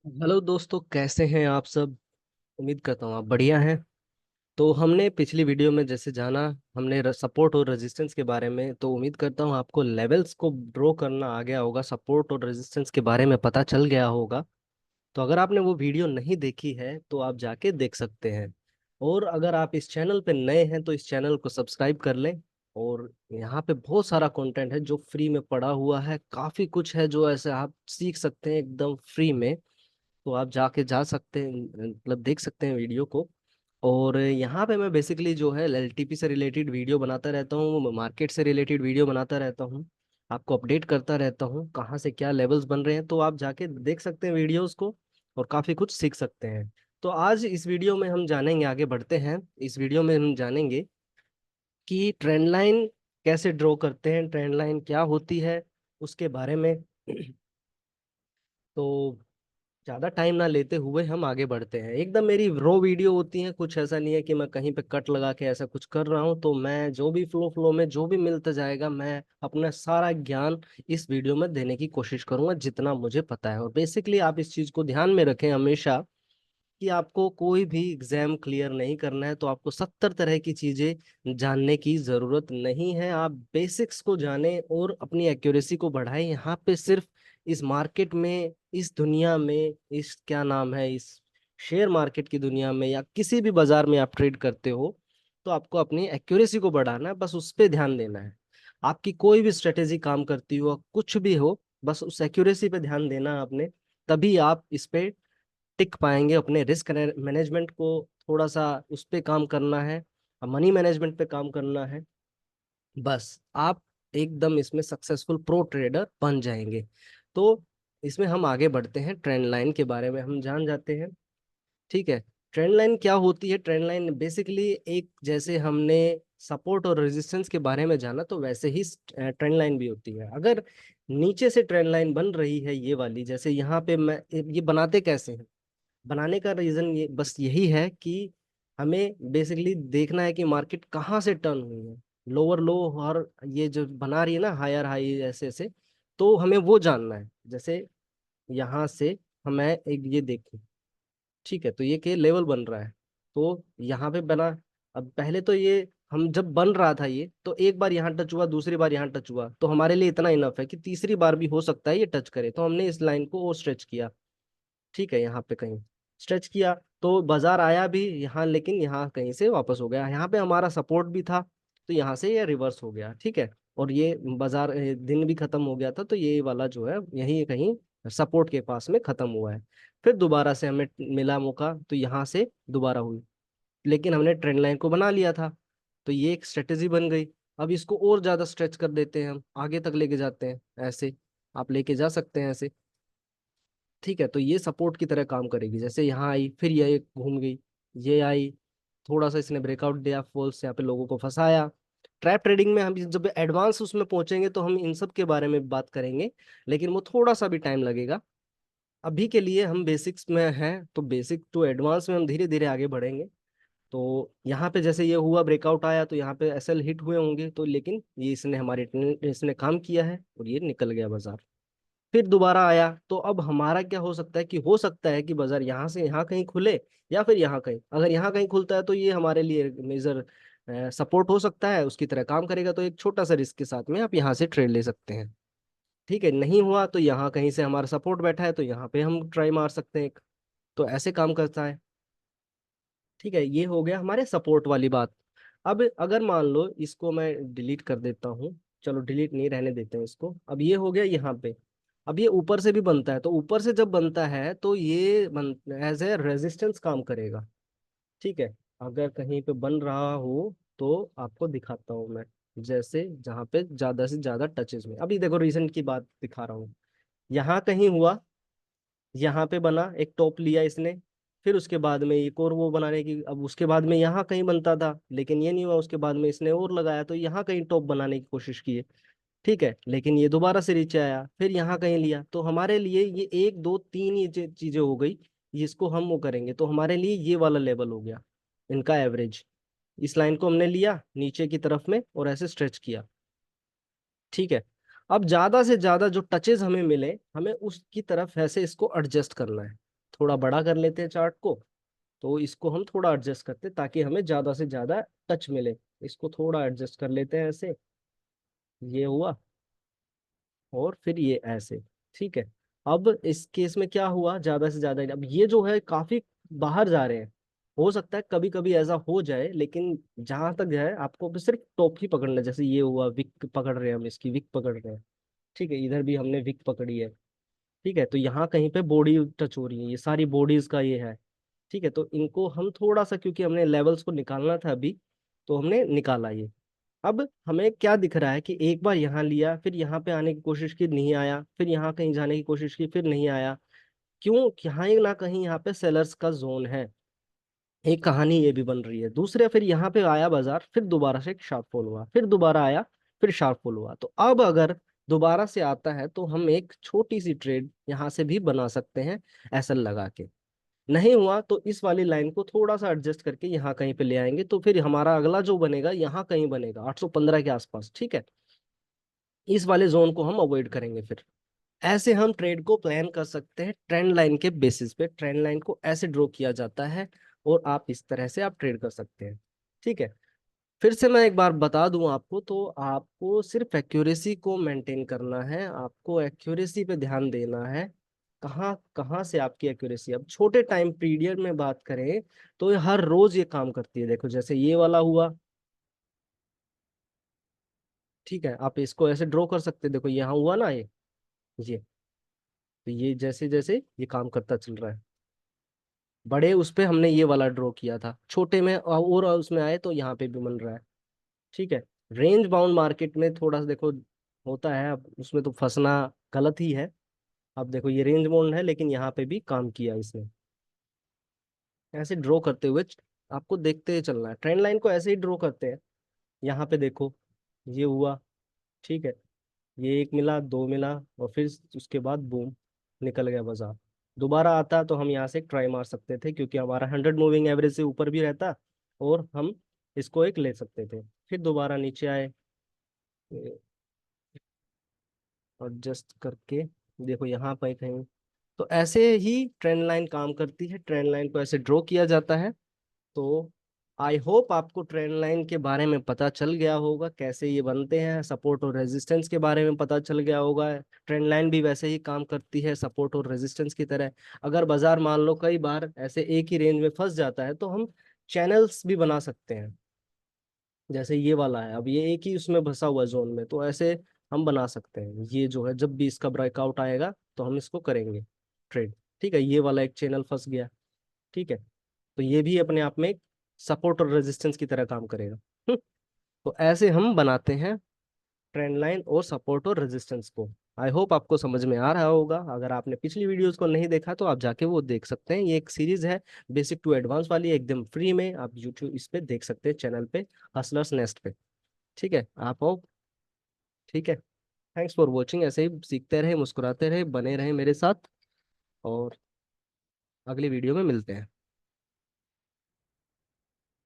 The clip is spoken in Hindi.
हेलो दोस्तों, कैसे हैं आप सब। उम्मीद करता हूँ आप बढ़िया हैं। तो हमने पिछली वीडियो में जैसे जाना, हमने सपोर्ट और रेजिस्टेंस के बारे में। तो उम्मीद करता हूँ आपको लेवल्स को ड्रॉ करना आ गया होगा, सपोर्ट और रेजिस्टेंस के बारे में पता चल गया होगा। तो अगर आपने वो वीडियो नहीं देखी है तो आप जाके देख सकते हैं। और अगर आप इस चैनल पे नए हैं तो इस चैनल को सब्सक्राइब कर लें। और यहाँ पे बहुत सारा कंटेंट है जो फ्री में पड़ा हुआ है, काफ़ी कुछ है जो ऐसे आप सीख सकते हैं एकदम फ्री में। तो आप जाके जा सकते हैं, मतलब देख सकते हैं वीडियो को। और यहाँ पे मैं बेसिकली जो है एलटीपी से रिलेटेड वीडियो बनाता रहता हूँ, मार्केट से रिलेटेड वीडियो बनाता रहता हूँ। आपको अपडेट करता रहता हूँ कहाँ से क्या लेवल्स बन रहे हैं, तो आप जाके देख सकते हैं वीडियोस को और काफ़ी कुछ सीख सकते हैं। तो आज इस वीडियो में हम जानेंगे, आगे बढ़ते हैं। इस वीडियो में हम जानेंगे कि ट्रेंड लाइन कैसे ड्रॉ करते हैं, ट्रेंड लाइन क्या होती है उसके बारे में। तो ज्यादा टाइम ना लेते हुए हम आगे बढ़ते हैं। एकदम मेरी रो वीडियो होती है, कुछ ऐसा नहीं है कि मैं कहीं पे कट लगा के ऐसा कुछ कर रहा हूँ। तो मैं जो भी फ्लो फ्लो में जो भी मिलता जाएगा, मैं अपना सारा ज्ञान इस वीडियो में देने की कोशिश करूंगा जितना मुझे पता है। और बेसिकली आप इस चीज को ध्यान में रखें हमेशा कि आपको कोई भी एग्जाम क्लियर नहीं करना है तो आपको 70 तरह की चीजें जानने की जरूरत नहीं है। आप बेसिक्स को जानें और अपनी एक्यूरेसी को बढ़ाएं। यहाँ पे सिर्फ इस मार्केट में, इस दुनिया में, इस क्या नाम है, इस शेयर मार्केट की दुनिया में या किसी भी बाजार में आप ट्रेड करते हो तो आपको अपनी एक्यूरेसी को बढ़ाना है, बस उस पर ध्यान देना है। आपकी कोई भी स्ट्रेटेजी काम करती हो, कुछ भी हो, बस उस एक्यूरेसी पे ध्यान देना है आपने। तभी आप इस पे टिक पाएंगे। अपने रिस्क मैनेजमेंट को थोड़ा सा उस पे काम करना है, मनी मैनेजमेंट पे काम करना है। बस आप एकदम इसमें सक्सेसफुल प्रो ट्रेडर बन जाएंगे। तो इसमें हम आगे बढ़ते हैं, ट्रेंड लाइन के बारे में हम जान जाते हैं। ठीक है। ट्रेंड लाइन क्या होती है? ट्रेंड लाइन बेसिकली एक, जैसे हमने सपोर्ट और रेजिस्टेंस के बारे में जाना तो वैसे ही ट्रेंड लाइन भी होती है। अगर नीचे से ट्रेंड लाइन बन रही है ये वाली, जैसे यहाँ पे मैं, ये बनाते कैसे हैं? बनाने का रीजन ये बस यही है कि हमें बेसिकली देखना है कि मार्केट कहाँ से टर्न हुई है, लोअर लो, और ये जो बना रही है ना हायर हाई ऐसे ऐसे, तो हमें वो जानना है। जैसे यहाँ से हमें एक ये देखें, ठीक है, तो ये के लेवल बन रहा है, तो यहाँ पे बना। अब पहले तो ये, हम जब बन रहा था ये, तो एक बार यहाँ टच हुआ, दूसरी बार यहाँ टच हुआ, तो हमारे लिए इतना इनफ है कि तीसरी बार भी हो सकता है ये टच करे, तो हमने इस लाइन को और स्ट्रेच किया। ठीक है, यहाँ पे कहीं स्ट्रेच किया तो बाजार आया भी यहाँ, लेकिन यहाँ कहीं से वापस हो गया। यहाँ पे हमारा सपोर्ट भी था तो यहाँ से ये रिवर्स हो गया। ठीक है। और ये बाजार दिन भी खत्म हो गया था, तो ये वाला जो है यहीं कहीं सपोर्ट के पास में खत्म हुआ है। फिर दोबारा से हमें मिला मौका तो यहाँ से दोबारा हुई, लेकिन हमने ट्रेंड लाइन को बना लिया था, तो ये एक स्ट्रेटेजी बन गई। अब इसको और ज्यादा स्ट्रेच कर देते हैं, हम आगे तक लेके जाते हैं ऐसे। आप लेके जा सकते हैं ऐसे। ठीक है, तो ये सपोर्ट की तरह काम करेगी। जैसे यहाँ आई, फिर ये घूम गई, ये आई, थोड़ा सा इसने ब्रेकआउट दिया, फॉल्स यहाँ पे लोगों को फंसाया। ट्रैप ट्रेडिंग में हम जब एडवांस उसमें पहुंचेंगे तो हम इन सब के बारे में बात करेंगे, लेकिन वो थोड़ा सा भी टाइम लगेगा। अभी के लिए हम बेसिक्स में हैं, तो बेसिक टू एडवांस में हम धीरे धीरे आगे बढ़ेंगे। तो यहाँ पे जैसे ये हुआ, ब्रेकआउट आया, तो यहाँ पे एसएल हिट हुए होंगे, तो लेकिन ये इसने काम किया है और ये निकल गया बाजार। फिर दोबारा आया, तो अब हमारा क्या हो सकता है कि हो सकता है कि बाजार यहाँ से यहाँ कहीं खुले या फिर यहाँ कहीं, अगर यहाँ कहीं खुलता है तो ये हमारे लिए मेजर सपोर्ट हो सकता है, उसकी तरह काम करेगा। तो एक छोटा सा रिस्क के साथ में आप यहाँ से ट्रेड ले सकते हैं। ठीक है, नहीं हुआ तो यहाँ कहीं से हमारा सपोर्ट बैठा है, तो यहाँ पे हम ट्राई मार सकते हैं एक। तो ऐसे काम करता है। ठीक है, ये हो गया हमारे सपोर्ट वाली बात। अब अगर मान लो इसको मैं डिलीट कर देता हूँ, चलो डिलीट नहीं, रहने देते हैं इसको। अब ये हो गया यहाँ पे। अब ये ऊपर से भी बनता है, तो ऊपर से जब बनता है तो ये एज ए रेजिस्टेंस काम करेगा। ठीक है। अगर कहीं पे बन रहा हो तो आपको दिखाता हूँ मैं, जैसे जहाँ पे ज्यादा से ज्यादा टचेस में, अभी देखो रिसेंट की बात दिखा रहा हूँ। यहाँ कहीं हुआ, यहाँ पे बना, एक टॉप लिया इसने, फिर उसके बाद में एक और वो बनाने की, अब उसके बाद में यहाँ कहीं बनता था लेकिन ये नहीं हुआ, उसके बाद में इसने और लगाया तो यहाँ कहीं टॉप बनाने की कोशिश की है। ठीक है, लेकिन ये दोबारा से नीचे आया, फिर यहाँ कहीं लिया, तो हमारे लिए ये एक दो तीन ये चीजें हो गई। इसको हम वो करेंगे तो हमारे लिए ये वाला लेवल हो गया इनका एवरेज। इस लाइन को हमने लिया नीचे की तरफ में और ऐसे स्ट्रेच किया। ठीक है। अब ज्यादा से ज्यादा जो टचेस हमें मिले, हमें उसकी तरफ ऐसे इसको एडजस्ट करना है। थोड़ा बड़ा कर लेते हैं चार्ट को। तो इसको हम थोड़ा एडजस्ट करते हैं ताकि हमें ज्यादा से ज्यादा टच मिले। इसको थोड़ा एडजस्ट कर लेते हैं ऐसे, ये हुआ, और फिर ये ऐसे। ठीक है। अब इस केस में क्या हुआ, ज्यादा से ज्यादा अब ये जो है काफी बाहर जा रहे हैं। हो सकता है कभी कभी ऐसा हो जाए, लेकिन जहां तक है आपको भी सिर्फ टॉप ही पकड़ना है। जैसे ये हुआ, विक पकड़ रहे हैं हम, इसकी विक पकड़ रहे हैं। ठीक है, इधर भी हमने विक पकड़ी है। ठीक है, तो यहाँ कहीं पे बॉडी टच हो रही है, ये सारी बॉडीज का ये है। ठीक है, तो इनको हम थोड़ा सा, क्योंकि हमने लेवल्स को निकालना था अभी, तो हमने निकाला ये। अब हमें क्या दिख रहा है कि एक बार यहाँ लिया, फिर यहाँ पे आने की कोशिश की, नहीं आया, फिर यहाँ कहीं जाने की कोशिश की, फिर नहीं आया। क्यों? कहीं ना कहीं यहाँ पे सेलर्स का जोन है। एक कहानी ये भी बन रही है। दूसरे, फिर यहाँ पे आया बाजार, फिर दोबारा से एक शार्प फॉल हुआ, फिर दोबारा आया, फिर शार्प फॉल हुआ। तो अब अगर दोबारा से आता है तो हम एक छोटी सी ट्रेड यहाँ से भी बना सकते हैं, एसएल लगा के। नहीं हुआ तो इस वाली लाइन को थोड़ा सा एडजस्ट करके यहाँ कहीं पे ले आएंगे, तो फिर हमारा अगला जो बनेगा यहाँ कहीं बनेगा 815 के आसपास। ठीक है, इस वाले जोन को हम अवॉइड करेंगे फिर। ऐसे हम ट्रेड को प्लान कर सकते हैं ट्रेंड लाइन के बेसिस पे। ट्रेंड लाइन को ऐसे ड्रॉ किया जाता है, और आप इस तरह से आप ट्रेड कर सकते हैं। ठीक है, फिर से मैं एक बार बता दूं आपको, तो आपको सिर्फ एक्यूरेसी को मेंटेन करना है, आपको एक्यूरेसी पे ध्यान देना है। कहाँ कहाँ से आपकी एक्यूरेसी, अब छोटे टाइम पीरियड में बात करें तो ये हर रोज ये काम करती है। देखो जैसे ये वाला हुआ। ठीक है, आप इसको ऐसे ड्रॉ कर सकते हैं, देखो यहाँ हुआ ना ये तो ये जैसे जैसे ये काम करता चल रहा है। बड़े उस पे हमने ये वाला ड्रॉ किया था, छोटे में और उसमें आए तो यहाँ पे भी बन रहा है। ठीक है, रेंज बाउंड मार्केट में थोड़ा सा देखो होता है, अब उसमें तो फंसना गलत ही है। अब देखो ये रेंज बाउंड है, लेकिन यहाँ पे भी काम किया इसने। ऐसे ड्रॉ करते हुए आपको देखते ही चलना है, ट्रेंड लाइन को ऐसे ही ड्रॉ करते हैं। यहाँ पे देखो ये हुआ। ठीक है, ये एक मिला, दो मिला, और फिर उसके बाद बूम, निकल गया बाजार। दोबारा आता तो हम यहाँ से ट्राई मार सकते थे, क्योंकि हमारा 100 मूविंग एवरेज से ऊपर भी रहता, और हम इसको एक ले सकते थे। फिर दोबारा नीचे आए, एडजस्ट करके देखो यहाँ पे कहीं। तो ऐसे ही ट्रेंड लाइन काम करती है, ट्रेंड लाइन को ऐसे ड्रॉ किया जाता है। तो आई होप आपको ट्रेंड लाइन के बारे में पता चल गया होगा, कैसे ये बनते हैं। सपोर्ट और रेजिस्टेंस के बारे में पता चल गया होगा। ट्रेंड लाइन भी वैसे ही काम करती है, सपोर्ट और रेजिस्टेंस की तरह। अगर बाजार मान लो कई बार ऐसे एक ही रेंज में फंस जाता है, तो हम चैनल्स भी बना सकते हैं। जैसे ये वाला है, अब ये एक ही उसमें फंसा हुआ जोन में, तो ऐसे हम बना सकते हैं। ये जो है, जब भी इसका ब्रेकआउट आएगा तो हम इसको करेंगे ट्रेड। ठीक है, ये वाला एक चैनल फंस गया। ठीक है, तो ये भी अपने आप में एक सपोर्ट और रेजिस्टेंस की तरह काम करेगा। हम्म, तो ऐसे हम बनाते हैं ट्रेंड लाइन और सपोर्ट और रेजिस्टेंस को। आई होप आपको समझ में आ रहा होगा। अगर आपने पिछली वीडियोस को नहीं देखा तो आप जाके वो देख सकते हैं। ये एक सीरीज है, बेसिक टू एडवांस वाली, एकदम फ्री में आप यूट्यूब इस पे देख सकते हैं, चैनल पे, हसलर्स नेस्ट पे। ठीक है, आप आओ। ठीक है, थैंक्स फॉर वॉचिंग। ऐसे ही सीखते रहे, मुस्कुराते रहे, बने रहे मेरे साथ, और अगली वीडियो में मिलते हैं।